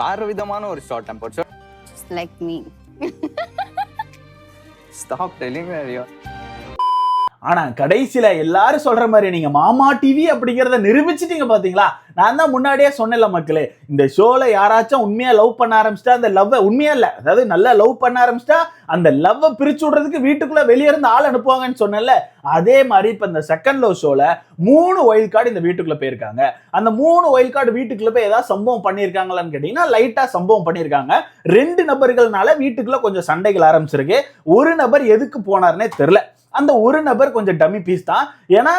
வேற விதமான ஒரு short temper. So Just like me. stop telling me you. ஆனா கடைசியில எல்லாரும் சொல்ற மாதிரி நீங்க மாமா டிவி அப்படிங்கறத நிரூபிச்சிட்டீங்க பாத்தீங்களா? நான் தான் முன்னாடியே சொன்னேன்ல மக்களே, இந்த ஷோல யாராச்சும் உண்மையா லவ் பண்ண ஆரம்பிச்சிட்டா அந்த லவ் உண்மையா இல்ல, அதாவது நல்லா லவ் பண்ண ஆரம்பிச்சிட்டா அந்த லவ் பிரிச்சு விடுறதுக்கு வீட்டுக்குள்ள வெளியே இருந்து ஆள் அனுப்புவாங்கன்னு சொன்னேன்ல, அதே மாதிரி இப்ப இந்த செகண்ட் லவ் ஷோல 3 வைல்ட் கார்டு இந்த வீட்டுக்குள்ள போயிருக்காங்க. அந்த 3 வைல்ட் கார்டு வீட்டுக்குள்ள போய் ஏதாவது சம்பவம் பண்ணிருக்காங்களான்னு கேட்டீங்கன்னா லைட்டா சம்பவம் பண்ணிருக்காங்க. 2 நபர்கள்னால வீட்டுக்குள்ள கொஞ்சம் சண்டைகள் ஆரம்பிச்சிருக்கு. ஒரு நபர் எதுக்கு போனாருன்னே தெரியல. அந்த ஒரு நபர் கொஞ்சம் டம்மி பீஸ் தான். ஏன்னா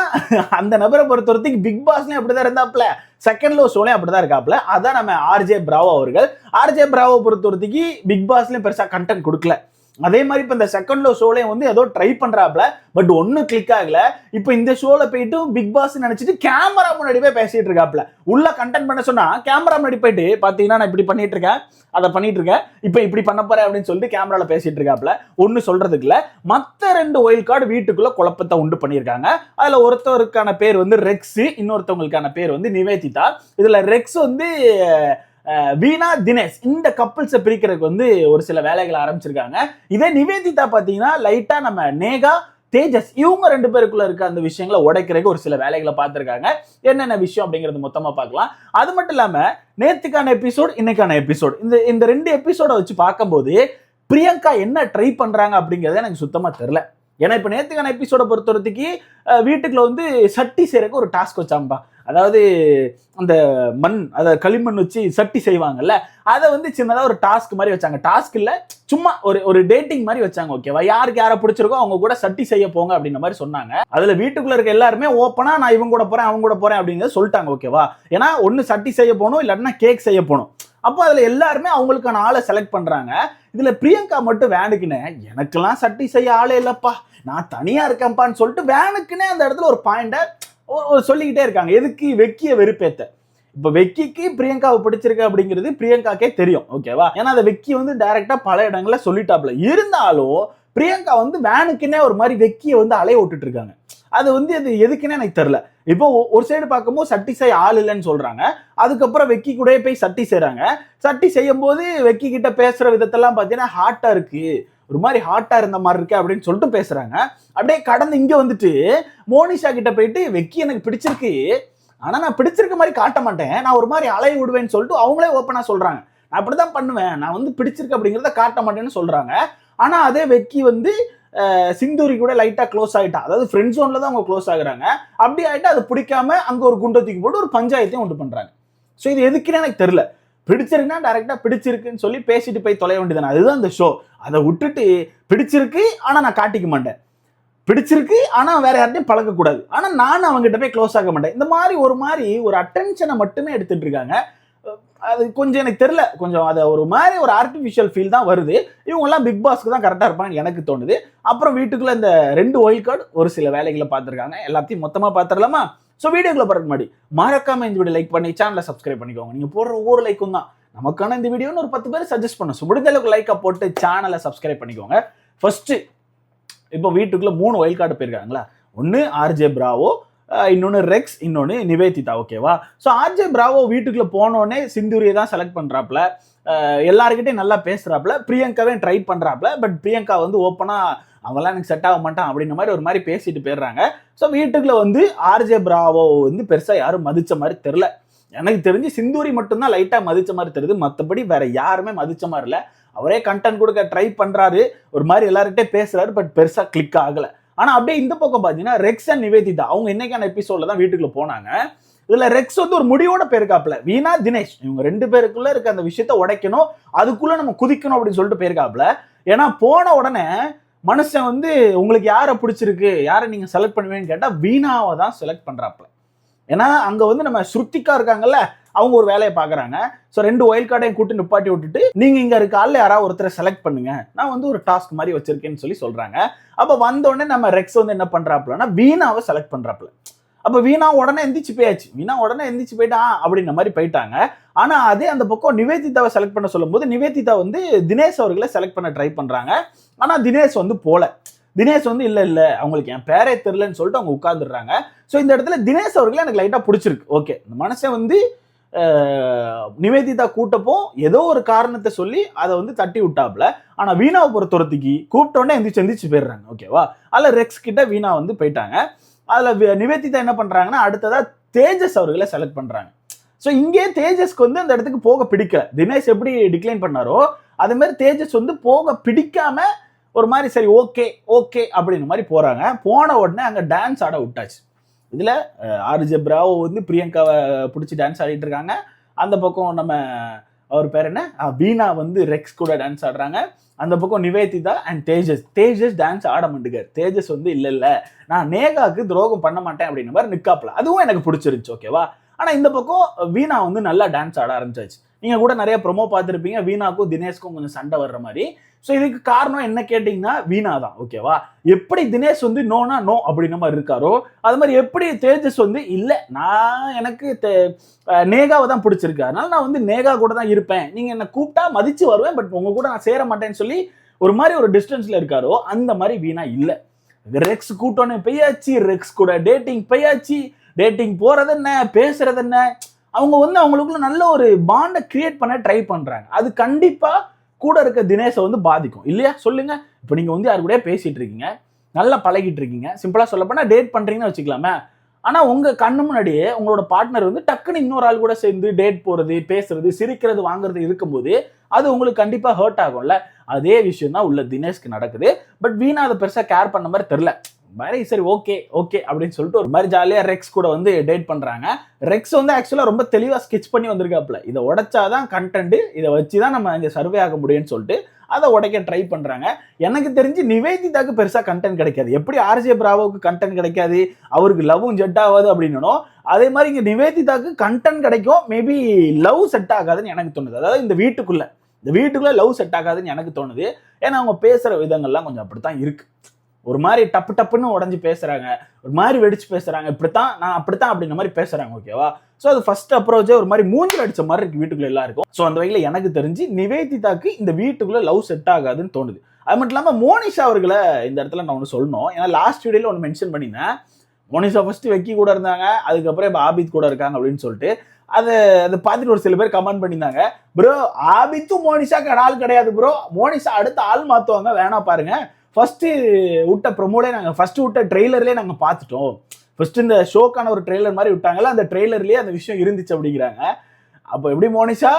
அந்த நபரை பொறுத்தவரைக்கும் பிக் பாஸ்லயும் அப்படிதான் இருந்தாப்ல, செகண்ட் லவ் ஷோலையும் அப்படிதான் இருக்காப்ல. அதான் நம்ம ஆர்ஜே பிராவோ அவர்கள். ஆர்ஜே பிராவோ பொறுத்தவரைக்கும் பிக் பாஸ்லயும் பெருசா கண்டென்ட் கொடுக்கல. அதே மாதிரி இப்ப இந்த செகண்ட் லவ் ஷோலையும் வந்து ஏதோ ட்ரை பண்றாப்ல, பட் ஒன்னும் கிளிக் ஆகல. இப்ப இந்த ஷோல போயிட்டு பிக் பாஸ் நினைச்சிட்டு கேமரா முன்னாடி போய் பேசிட்டு இருக்காப்ல. உள்ள கண்டென்ட் பண்ண சொன்னா கேமரா முன்னாடி போயிட்டு பாத்தீங்கன்னா நான் இப்படி பண்ணிட்டு இருக்கேன், அதை பண்ணிட்டு இருக்கேன், இப்ப இப்படி பண்ண போறேன் அப்படின்னு சொல்லிட்டு கேமரால பேசிட்டு இருக்காப்ல. ஒன்னு சொல்றதுக்கு இல்ல. மத்த 2 வைல்ட் கார்டு வீட்டுக்குள்ள குழப்பத்தை உண்டு பண்ணிருக்காங்க. அதுல ஒருத்தருக்கான பேர் வந்து ரெக்ஸ், இன்னொருத்தவங்களுக்கான பேர் வந்து நிவேதிதா. இதுல ரெக்ஸ் வந்து வீணா தினேஷ், இந்த கப்பிள்ஸை பிரிக்கிறதுக்கு வந்து ஒரு சில வேலைகளை ஆரம்பிச்சிருக்காங்க. இதே நிவேதிதா பாத்தீங்கன்னா லைட்டா நம்ம நேகா தேஜஸ் இவங்க 2 பேருக்குள்ள இருக்க அந்த விஷயங்களை உடைக்கிறதுக்கு ஒரு சில வேலைகளை பார்த்திருக்காங்க. என்னென்ன விஷயம் அப்படிங்கிறது மொத்தமா பார்க்கலாம். அது மட்டும் இல்லாம நேத்துக்கான எபிசோட், இன்னைக்கான எபிசோட், இந்த 2 எபிசோட வச்சு பார்க்கும்போது பிரியங்கா என்ன ட்ரை பண்றாங்க அப்படிங்கறது எனக்கு சுத்தமா தெரியல. ஏன்னா இப்ப நேத்துக்கான எபிசோட பொறுத்தவரைக்கு வீட்டுக்குள்ள வந்து சட்டி செய்யறதுக்கு ஒரு டாஸ்க் வச்சாம்பா. அதாவது அந்த மண், அதை களிமண் வச்சு சட்டி செய்வாங்கல்ல, அதை வந்து சின்னதா ஒரு டாஸ்க் மாதிரி வச்சாங்க. டாஸ்க் இல்ல, சும்மா ஒரு டேட்டிங் மாதிரி வச்சாங்க. ஓகேவா? யாருக்கு யாரை பிடிச்சிருக்கோ அவங்க கூட சட்டி செய்ய போங்க அப்படின்ற மாதிரி சொன்னாங்க. அதுல வீட்டுக்குள்ள இருக்க எல்லாருமே ஓப்பனா நான் இவங்க கூட போறேன் அவங்க கூட போறேன் அப்படிங்கிறத சொல்லிட்டாங்க. ஓகேவா? ஏன்னா ஒன்னு சட்டி செய்ய போகணும், இல்லாட்டினா கேக் செய்ய போகணும். அப்போ அதுல எல்லாருமே அவங்களுக்கான ஆளை செலக்ட் பண்றாங்க. இதுல பிரியங்கா மட்டும் வேனுக்குன்னு எனக்கெல்லாம் சட்டி செய்ய ஆளே இல்லப்பா, நான் தனியா இருக்கேன்ப்பான்னு சொல்லிட்டு வேனுக்குன்னே அந்த இடத்துல ஒரு பாயிண்ட சொல்லிக்கிட்டே இருக்காங்க. எதுக்கு? வெக்கிய வெறுப்பேத்த. இப்ப வெக்கிக்கு பிரியங்காவை பிடிச்சிருக்கு அப்படிங்கிறது பிரியங்காக்கே தெரியும். ஓகேவா? ஏன்னா அந்த வெக்கி வந்து டைரக்டா பல இடங்கள்ல சொல்லிட்டாப்ல. இருந்தாலும் பிரியங்கா வந்து வேனுக்குன்னே ஒரு மாதிரி வெக்கிய வந்து அலைய விட்டுட்டு இருக்காங்க. அது வந்து அது எதுக்குன்னே எனக்கு தெரியல. இப்போ ஒரு சைடு பார்க்கும்போது சட்டி செய்ய ஆள் இல்லைன்னு சொல்றாங்க, அதுக்கப்புறம் வெக்கி கூட போய் சட்டி செய்யறாங்க. சட்டி செய்யும் போது வெக்கி கிட்ட பேசுற விதத்தெல்லாம் பார்த்தீங்கன்னா ஹாட்டா இருக்கு, ஒரு மாதிரி ஹாட்டா இருந்த மாதிரி இருக்கு அப்படின்னு சொல்லிட்டு பேசுறாங்க. அப்படியே கடந்து இங்க வந்துட்டு மோனிஷா கிட்ட போயிட்டு வெக்கி எனக்கு பிடிச்சிருக்கு, ஆனா நான் பிடிச்சிருக்க மாதிரி காட்ட மாட்டேன், நான் ஒரு மாதிரி அலைய விடுவேன்னு சொல்லிட்டு அவங்களே ஓப்பனா சொல்றாங்க. நான் அப்படிதான் பண்ணுவேன், நான் வந்து பிடிச்சிருக்கு அப்படிங்கிறத காட்ட மாட்டேன்னு சொல்றாங்க. ஆனா அதே வெக்கி வந்து சிந்தூரி கூட லைட்டா க்ளோஸ் ஆயிட்டா, அதாவது ஃப்ரெண்ட் ஜோன்ல தான் அவங்க க்ளோஸ் ஆகுறாங்க. அப்படி ஆயிட்டு அது பிடிக்காம அங்க ஒரு குண்டை தூக்கி போட்டு ஒரு பஞ்சாயத்தையும் உண்டு பண்றாங்க. ஸோ இது எதுக்குன்னு எனக்கு தெரியல. பிடிச்சிருக்குன்னா டைரக்டா பிடிச்சிருக்குன்னு சொல்லி பேசிட்டு போய் தொலைய வேண்டியதானே, அதுதான் இந்த ஷோ. அதை விட்டுட்டு பிடிச்சிருக்கு ஆனா நான் காட்டிக்க மாட்டேன், பிடிச்சிருக்கு ஆனா வேற யார்ட்டையும் பழக்கக்கூடாது, ஆனா நானும் அவங்ககிட்ட போய் க்ளோஸ் ஆக மாட்டேன், இந்த மாதிரி ஒரு அட்டென்ஷனை மட்டுமே எடுத்துட்டு இருக்காங்க. அது கொஞ்சம் எனக்கு தெரியல, கொஞ்சம் அதை ஒரு மாதிரி ஒரு ஆர்டிஃபிஷியல் ஃபீல் தான் வருது. இவங்க எல்லாம் பிக் பாஸ்க்கு தான் கரெக்டா இருப்பாங்கன்னு எனக்கு தோணுது. அப்புறம் வீட்டுக்குள்ள இந்த 2 வைல்ட் கார்டு ஒரு சில வேலைகளை பார்த்துருக்காங்க. எல்லாத்தையும் மொத்தமா பார்த்துடலாமா? ஸோ வீடியோக்குள்ள போறதுக்கு முன்னாடி மறக்காம இந்த வீடியோ லைக் பண்ணி சேனலை சப்ஸ்கிரைப் பண்ணிக்கோங்க. நீங்க போடுற ஒவ்வொரு லைக்கும் தான் நமக்கான இந்த வீடியோன்னு ஒரு 10 பேர் சஜஸ்ட் பண்ண. ஸோ முடிஞ்ச அளவுக்கு லைக்கை போட்டு சேனலை சப்ஸ்கிரைப் பண்ணிக்கோங்க. ஃபர்ஸ்ட் இப்போ வீட்டுக்குள்ள 3 வைல்ட் கார்டு போயிருக்காங்களா, ஒன்னு ஆர்ஜே பிராவோ, இன்னொன்னு ரெக்ஸ், இன்னொன்னு நிவேதிதா. ஓகேவா? ஸோ ஆர்ஜே பிராவோ வீட்டுக்குள்ள போனோடனே சிந்தூரியை தான் செலக்ட் பண்றாப்ல, எல்லாருக்கிட்டையும் நல்லா பேசுறாப்ல, பிரியங்காவே ட்ரை பண்றாப்ல. பட் பிரியங்கா வந்து ஓப்பனா அவங்களாம் எனக்கு செட் ஆக மாட்டான் அப்படின்ற மாதிரி ஒரு மாதிரி பேசிட்டு போயிடுறாங்க. ஸோ வீட்டுக்குள்ள வந்து ஆர்ஜே பிராவோ வந்து பெருசா யாரும் மதிச்ச மாதிரி தெரியல. எனக்கு தெரிஞ்சு சிந்தூரி மட்டும்தான் லைட்டா மதிச்ச மாதிரி தெரியுது, மற்றபடி வேற யாருமே மதிச்ச மாதிரி இல்லை. அவரே கண்டென்ட் கொடுக்க ட்ரை பண்றாரு, ஒரு மாதிரி எல்லார்கிட்டே பேசுறாரு, பட் பெருசா கிளிக் ஆகல. ஆனா அப்படியே இந்த பக்கம் பாத்தீங்கன்னா ரெக்ஸ் அண்ட் நிவேதிதா அவங்க இன்னைக்கான எபிசோட்ல தான் வீட்டுக்குள்ள போனாங்க. இதுல ரெக்ஸ் வந்து ஒரு முடிவோட போயிருக்காப்ல, வீணா தினேஷ் இவங்க 2 பேருக்குள்ள இருக்க அந்த விஷயத்த உடைக்கணும், அதுக்குள்ள நம்ம குதிக்கணும் அப்படின்னு சொல்லிட்டு போயிருக்காப்ல. ஏன்னா போன உடனே மனுஷன் வந்து உங்களுக்கு யாரை பிடிச்சிருக்கு, யாரை நீங்க செலக்ட் பண்ணுவீங்கன்னு கேட்டா வீணாவை தான் செலக்ட் பண்றாப்ல. ஏன்னா அங்க வந்து நம்ம ஸ்ருத்திகா இருக்காங்கல்ல, அவங்க ஒரு வேலையை பாக்குறாங்க. ஸோ 2 வைல்ட் கார்டையும் கூட்டி நிப்பாட்டி விட்டுட்டு நீங்க இங்க இருக்க ஆள்ல யாராவது ஒருத்தரை செலக்ட் பண்ணுங்க, நான் வந்து ஒரு டாஸ்க் மாதிரி வச்சிருக்கேன்னு சொல்லி சொல்றாங்க. அப்ப வந்த உடனே நம்ம ரெக்ஸ் வந்து என்ன பண்றாப்லன்னா வீணாவை செலக்ட் பண்றாப்ல. அப்ப வீணா உடனே எந்திரிச்சு போயாச்சு, வீணா உடனே எந்திரிச்சு போயிட்டா அப்படின்ற மாதிரி போயிட்டாங்க. ஆனா அதே அந்த பக்கம் நிவேதிதாவை செலக்ட் பண்ண சொல்லும் போது நிவேதிதா வந்து தினேஷ் அவர்களை செலக்ட் பண்ண ட்ரை பண்றாங்க. ஆனா தினேஷ் வந்து போல, தினேஷ் வந்து இல்ல அவங்களுக்கு என் பேரே தெரியலன்னு சொல்லிட்டு அவங்க உட்கார்ந்துடுறாங்க. ஸோ இந்த இடத்துல தினேஷ் அவர்களை எனக்கு லைட்டா பிடிச்சிருக்கு. ஓகே, இந்த மனுஷன் வந்து நிவேதிதா கூட்டப்போ ஏதோ ஒரு காரணத்தை சொல்லி அதை வந்து தட்டி விட்டாப்ல. ஆனா வீணாவை பொறுத்தவரைக்கு கூப்பிட்டோன்னே எந்திரிச்சு போயிடுறாங்க. ஓகேவா? அதுல ரெக்ஸ் கிட்ட வீணா வந்து போயிட்டாங்க. அதுல நிவேதிதா என்ன பண்றாங்கன்னா அடுத்ததா தேஜஸ் அவர்களை செலக்ட் பண்றாங்க. ஸோ இங்கே தேஜஸ்க்கு வந்து அந்த இடத்துக்கு போக பிடிக்கல. தினேஷ் எப்படி டிக்ளைன் பண்ணாரோ அது மாதிரி தேஜஸ் வந்து போக பிடிக்காம ஒரு மாதிரி சரி ஓகே ஓகே அப்படின்ற மாதிரி போறாங்க. போன உடனே அங்க டான்ஸ் ஆட விட்டாச்சு. இதுல ஆர்ஜே பிராவோ வந்து பிரியங்காவை பிடிச்சி டான்ஸ் ஆடிட்டு இருக்காங்க. அந்த பக்கம் நம்ம அவர் பேர் என்ன வீணா வந்து ரெக்ஸ் கூட டான்ஸ் ஆடுறாங்க. அந்த பக்கம் நிவேதிதா அண்ட் தேஜஸ் டான்ஸ் ஆட மாட்டேங்கார். தேஜஸ் வந்து இல்ல நான் நேகாவுக்கு துரோகம் பண்ண மாட்டேன் அப்படின்ற மாதிரி நிக்காப்ல. அதுவும் எனக்கு பிடிச்சிருந்துச்சு. ஓகேவா? ஆனா இந்த பக்கம் வீணா வந்து நல்லா டான்ஸ் ஆட ஆரம்பிச்சாச்சு. நீங்க கூட நிறைய ப்ரொமோ பார்த்துருப்பீங்க வீணாக்கும் தினேஷ்க்கும் கொஞ்சம் சண்டை வர்ற மாதிரி. ஸோ இதுக்கு காரணம் என்ன கேட்டீங்கன்னா வீணா தான். ஓகேவா? எப்படி தினேஷ் வந்து நோனா நோ அப்படின்ற மாதிரி இருக்காரோ அது மாதிரி எப்படி தேஜஸ் வந்து இல்லை நான் எனக்கு நேகாவை தான் பிடிச்சிருக்கு, அதனால நான் வந்து நேகா கூட தான் இருப்பேன், நீங்க என்ன கூப்பிட்டா மதிச்சு வருவேன், பட் உங்க கூட நான் சேர மாட்டேன்னு சொல்லி ஒரு மாதிரி ஒரு டிஸ்டன்ஸ்ல இருக்காரோ அந்த மாதிரி வீணா இல்லை. ரெக்ஸ் கூட்டோன்னு பெய்யாச்சு, ரெக்ஸ் கூட டேட்டிங் பெய்யாச்சு. டேட்டிங் போறது என்ன பேசுறது என்ன, அவங்க வந்து அவங்களுக்குள்ள நல்ல ஒரு பாண்டை கிரியேட் பண்ண ட்ரை பண்றாங்க. அது கண்டிப்பா கூட இருக்க தினேஷை வந்து பாதிக்கும் இல்லையா? சொல்லுங்க. இப்போ நீங்க வந்து யாரு கூட பேசிட்டு இருக்கீங்க, நல்லா பழகிட்டு இருக்கீங்க, சிம்பிளா சொல்ல போனா டேட் பண்றீங்கன்னு வச்சுக்கலாமே. ஆனா உங்க கண்ணு முன்னாடியே உங்களோட பார்ட்னர் வந்து டக்குன்னு இன்னொரு ஆள் கூட சேர்ந்து டேட் போறது, பேசுறது, சிரிக்கிறது, வாங்குறது இருக்கும்போது அது உங்களுக்கு கண்டிப்பா ஹர்ட் ஆகும்ல. அதே விஷயம் தான் உள்ள தினேஷ்க்கு நடக்குது. பட் வீணா அதை பெருசா கேர் பண்ண மாதிரி தெரியல. மாதிரி சரி ஓகே ஓகே அப்படின்னு சொல்லிட்டு ஒரு மாதிரி ஜாலியா ரெக்ஸ் கூட வந்து டேட் பண்றாங்க. ரெக்ஸ் வந்து ஆக்சுவலா ரொம்ப தெளிவா ஸ்கெச் பண்ணி வந்திருக்காப்ல. இதை உடைச்சாதான் கண்டென்ட், இதை வச்சுதான் நம்ம இங்க சர்வே ஆக முடியும்னு சொல்லிட்டு அதை உடைக்க ட்ரை பண்றாங்க. எனக்கு தெரிஞ்சு நிவேதிதாக்கு பெருசா கண்டென்ட் கிடைக்காது. எப்படி ஆர்ஜே பிராவோக்கு கண்டென்ட் கிடைக்காது, அவருக்கு லவ்வும் செட் ஆகாது அப்படின்னோ அதே மாதிரி இங்க நிவேதிதாக்கு கண்டென்ட் கிடைக்கும், மேபி லவ் செட் ஆகாதுன்னு எனக்கு தோணுது. அதாவது இந்த வீட்டுக்குள்ள லவ் செட் ஆகாதுன்னு எனக்கு தோணுது. ஏன்னா அவங்க பேசுற விதங்கள்லாம் கொஞ்சம் அப்படித்தான் இருக்கு. ஒரு மாதிரி டப்புன்னு உடஞ்சி பேசுறாங்க, ஒரு மாதிரி வெடிச்சு பேசுறாங்க, இப்படித்தான் நான் அப்படித்தான் அப்படின்ற மாதிரி பேசுறாங்க. ஓகேவா? ஸோ அது ஃபர்ஸ்ட் அப்ரோச்சே ஒரு மாதிரி மூஞ்சில் அடிச்ச மாதிரி இருக்கு வீட்டுக்குள்ள எல்லாருக்கும். ஸோ அந்த வகையில் எனக்கு தெரிஞ்சு நிவேதிதாக்கு இந்த வீட்டுக்குள்ள லவ் செட் ஆகாதுன்னு தோணுது. அது மட்டும் இல்லாமல் மோனிஷா அவர்களை இந்த இடத்துல நான் ஒன்று சொல்லணும். ஏன்னா லாஸ்ட் வீடியோல ஒன்று மென்ஷன் பண்ணினேன். மோனிஷா ஃபர்ஸ்ட் வெக்கி கூட இருந்தாங்க, அதுக்கப்புறம் இப்போ ஆபித் கூட இருக்காங்க அப்படின்னு சொல்லிட்டு அதை பார்த்துட்டு ஒரு சில பேர் கமெண்ட் பண்ணியிருந்தாங்க, ப்ரோ ஆபித்தும் மோனிஷாக்கு ஆள் கிடையாது ப்ரோ, மோனிஷா அடுத்த ஆள் மாற்றுவாங்க, வேணா பாருங்க. ஃபர்ஸ்ட் விட்ட ப்ரொமோலே நாங்கள் ஃபர்ஸ்ட் விட்ட ட்ரெய்லர்லேயே நாங்கள் பார்த்துட்டோம். ஃபர்ஸ்ட் இந்த ஷோக்கான ஒரு ட்ரெய்லர் மாதிரி விட்டாங்கல்ல, அந்த ட்ரெய்லர்லேயே அந்த விஷயம் இருந்துச்சு அப்படிங்கிறாங்க. அப்போ எப்படி மோனிஷா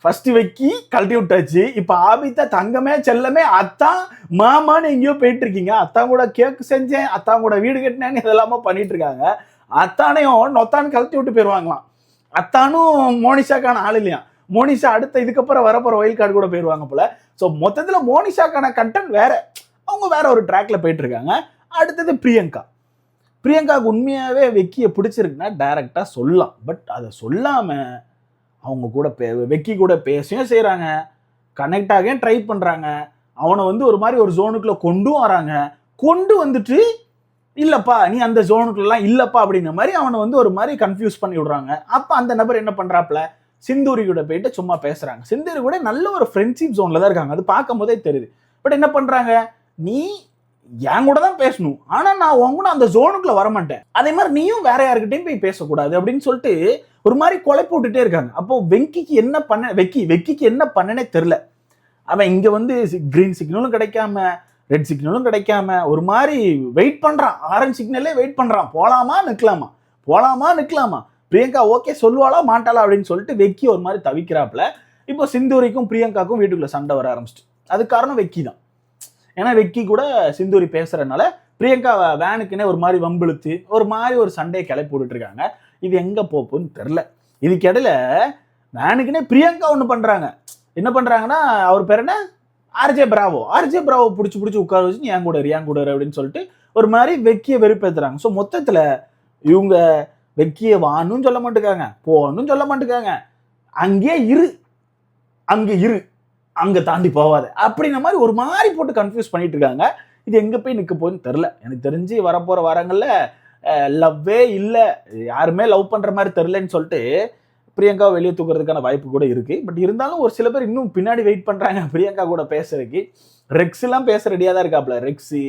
ஃபர்ஸ்ட் வெக்கி கழட்டி விட்டாச்சு, இப்போ ஆபித்தா தங்கமே செல்லமே அத்தான் மாமான்னு எங்கேயோ போயிட்டு இருக்கீங்க, அத்தான் கூட கேக் செஞ்சேன், அத்தான் கூட வீடு கட்டினேன்னு இதெல்லாமா பண்ணிட்டு இருக்காங்க. அத்தானையும் நொத்தான்னு கழட்டி விட்டு போயிடுவாங்களாம். அத்தானும் மோனிஷாக்கான ஆள் இல்லையா, மோனிஷா அடுத்த இதுக்கப்புறம் வரப்போற ஒயில் கார்டு கூட போயிடுவாங்க போல. ஸோ மொத்தத்தில் மோனிஷாக்கான கண்டென்ட் வேற, அவங்க வேற ஒரு ட்ராக்ல போயிட்டு இருக்காங்க. அடுத்தது பிரியங்காவுக்கு உண்மையாவே வெக்கியை பிடிச்சிருக்குன்னா டைரக்டா சொல்லலாம். பட் அதை சொல்லாம அவங்க கூட வெக்கி கூட பேசவும் செய்யறாங்க, கனெக்ட் ஆக ட்ரை பண்றாங்க, அவனை வந்து ஒரு மாதிரி ஒரு ஜோனுக்குள்ள கொண்டும் வராங்க. கொண்டு வந்துட்டு இல்லப்பா நீ அந்த ஜோனுக்குலாம் இல்லப்பா அப்படின்ற மாதிரி அவனை வந்து ஒரு மாதிரி கன்ஃபியூஸ் பண்ணி விடுறாங்க. அப்ப அந்த நபர் என்ன பண்றாப்ல, சிந்தூரி கூட போயிட்டு சும்மா பேசுறாங்க. சிந்தூரி கூட நல்ல ஒரு ஃப்ரெண்ட்ஷிப் ஜோன்ல தான் இருக்காங்க, அது பார்க்கும் போதே தெரியுது. பட் என்ன பண்றாங்க, நீ என் கூட தான் பேசணும், ஆனா நான் உன் கூட அந்த ஜோனுக்குள்ள வரமாட்டேன், அதே மாதிரி நீயும் வேற யாருக்கிட்டையும் போய் பேசக்கூடாது அப்படின்னு சொல்லிட்டு ஒரு மாதிரி கொலை போட்டுட்டே இருக்காங்க. அப்போ வெக்கிக்கு என்ன பண்ண வெக்கிக்கு என்ன பண்ணனே தெரியல. அவன் இங்க வந்து கிரீன் சிக்னலும் கிடைக்காம ரெட் சிக்னலும் கிடைக்காம ஒரு மாதிரி வெயிட் பண்றான், ஆரஞ்சு சிக்னலே வெயிட் பண்றான், போலாமா நிக்கலாமா, பிரியங்கா ஓகே சொல்லுவாளா மாட்டாளா அப்படின்னு சொல்லிட்டு வெக்கி ஒரு மாதிரி தவிக்கிறாப்ல. இப்போ சிந்தூரிக்கும் பிரியங்காக்கும் வீட்டுக்குள்ள சண்டை வர ஆரம்பிச்சிட்டு, அது காரணம் வெக்கி தான். ஏன்னா வெக்கி கூட சிந்தூரி பேசுறதுனால பிரியங்கா வேனுக்குன்னே ஒரு மாதிரி வம்பிழுத்து ஒரு மாதிரி ஒரு சண்டையை கிளப்பி போட்டுட்டு இருக்காங்க. இது எங்க போப்புன்னு தெரியல. இதுக்கு இடையில வேனுக்குன்னே பிரியங்கா ஒண்ணு பண்றாங்க. என்ன பண்றாங்கன்னா, அவர் பேர் என்ன, ஆர்ஜே பிராவோ பிடிச்சி உட்கார வச்சு ஏன் கூட அப்படின்னு சொல்லிட்டு ஒரு மாதிரி வெக்கிய வெறுப்பேத்துறாங்க. ஸோ மொத்தத்துல இவங்க வெக்கிய வானும் சொல்ல மாட்டேங்காங்க, போனும் சொல்ல மாட்டேங்காங்க, அங்கே இரு அங்க தாண்டி போவாது அப்படின்ற மாதிரி ஒரு மாதிரி போட்டு கன்ஃபியூஸ் பண்ணிட்டு இருக்காங்க. இது எங்க போய் நிக்க போகுதுன்னு தெரியல. எனக்கு தெரிஞ்சு வரப்போற வாரங்கள்ல லவ்வே இல்லை, யாருமே லவ் பண்ற மாதிரி தெரியலன்னு சொல்லிட்டு பிரியங்காவை வெளியே தூக்குறதுக்கான வாய்ப்பு கூட இருக்கு. பட் இருந்தாலும் ஒரு சில பேர் இன்னும் பின்னாடி வெயிட் பண்றாங்க பிரியங்கா கூட பேசுறதுக்கு. ரெக்ஸ் எல்லாம் பேச ரெடியா தான் இருக்காப்ல, ரெக்ஸி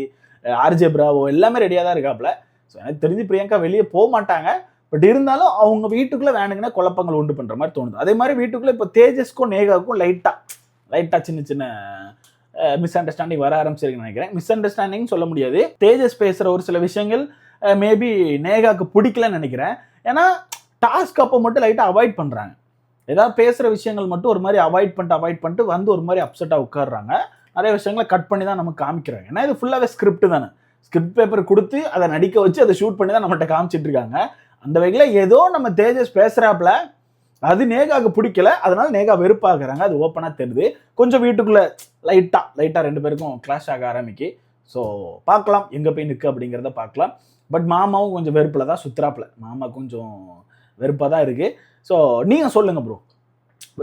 ஆர்ஜே பிராவோ எல்லாமே ரெடியா தான் இருக்காப்ல. ஸோ எனக்கு தெரிஞ்சு பிரியங்கா வெளியே போக மாட்டாங்க. பட் இருந்தாலும் அவங்க வீட்டுக்குள்ள வேணுங்கன்னா குழப்பங்கள் உண்டு பண்ற மாதிரி தோணுது. அதே மாதிரி வீட்டுக்குள்ள இப்போ தேஜஸ்க்கும் நேகாவுக்கும் லைட்டா சின்ன சின்ன மிஸ் அண்டர்ஸ்டாண்டிங் வர ஆரம்பிச்சிருக்குன்னு நினைக்கிறேன். மிஸ் அண்டர்ஸ்டாண்டிங் சொல்ல முடியாது, தேஜஸ் பேசுற ஒரு சில விஷயங்கள் மேபி நேகாவுக்கு பிடிக்கலன்னு நினைக்கிறேன். ஏன்னா டாஸ்க் அப்போ மட்டும் லைட்டா அவாய்ட் பண்றாங்க, ஏதாவது பேசுற விஷயங்கள் மட்டும் ஒரு மாதிரி அவாய்ட் பண்ணிட்டு வந்து ஒரு மாதிரி அப்செட்டா உட்காடுறாங்க. நிறைய விஷயங்களை கட் பண்ணி தான் நமக்கு காமிக்கிறாங்க. ஏன்னா இது ஃபுல்லாவே ஸ்கிரிப்ட் தானே, ஸ்கிரிப்ட் பேப்பர் கொடுத்து அதை நடிக்க வச்சு அதை ஷூட் பண்ணி தான் நம்மகிட்ட காமிச்சிட்டு இருக்காங்க. அந்த வகையில் ஏதோ நம்ம தேஜஸ் பேசுறாப்புல அது நேகாவுக்கு பிடிக்கல, அதனால நேகா வெறுப்பாகிறாங்க, அது ஓப்பனா தெரியுது. கொஞ்சம் வீட்டுக்குள்ள லைட்டா 2 பேருக்கும் கிளாஷ் ஆக ஆரம்பிக்கு. ஸோ பார்க்கலாம் எங்க போய் நிற்கு அப்படிங்கிறத பார்க்கலாம். பட் மாமாவும் கொஞ்சம் வெறுப்புல தான் சுத்துறாப்புல, மாமா கொஞ்சம் வெறுப்பா தான் இருக்கு. ஸோ நீங்க சொல்லுங்க ப்ரோ,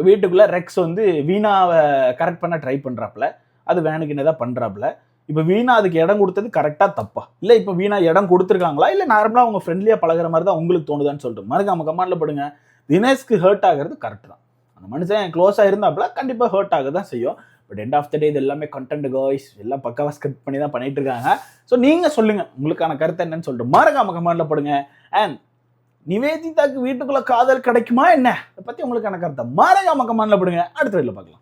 வீட்டுக்குள்ள ரெக்ஸ் வந்து வீணாவை கரெக்ட் பண்ண ட்ரை பண்றாப்புல, அது வேணுக்குன்னு தான் பண்றாப்புல. இப்போ வீணா அதுக்கு இடம் கொடுத்தது கரெக்டா தப்பா, இல்லை இப்போ வீணா இடம் கொடுத்துருக்காங்களா, இல்லை நார்மலா அவங்க ஃப்ரெண்ட்லியா பழகிற மாதிரி தான் உங்களுக்கு தோணுதான்னு சொல்லிட்டு மறக்காம கமெண்ட்ல போடுங்க. தினேஷ்க்கு ஹர்ட் ஆகிறது கரெக்ட் தான், அந்த மனுஷன் க்ளோஸா இருந்தாப்புல கண்டிப்பா ஹர்ட் ஆக தான் செய்யும். பட் எண்ட் ஆஃப் த டே இது எல்லாமே கண்டென்ட் காய்ஸ், எல்லாம் பக்காவா ஸ்கிரிப்ட் பண்ணி தான் பண்ணிட்டு இருக்காங்க. ஸோ நீங்க சொல்லுங்க உங்களுக்கான கருத்து என்னன்னு சொல்லிட்டு மறக்காம கமெண்ட்ல போடுங்க. அண்ட் நிவேதிதாக்கு வீட்டுக்குள்ள காதல் கிடைக்குமா என்ன, அதை பத்தி உங்களுக்கான கருத்தை மறக்காம கமெண்ட்ல போடுங்க. அடுத்த வீடியோல பார்க்கலாம்.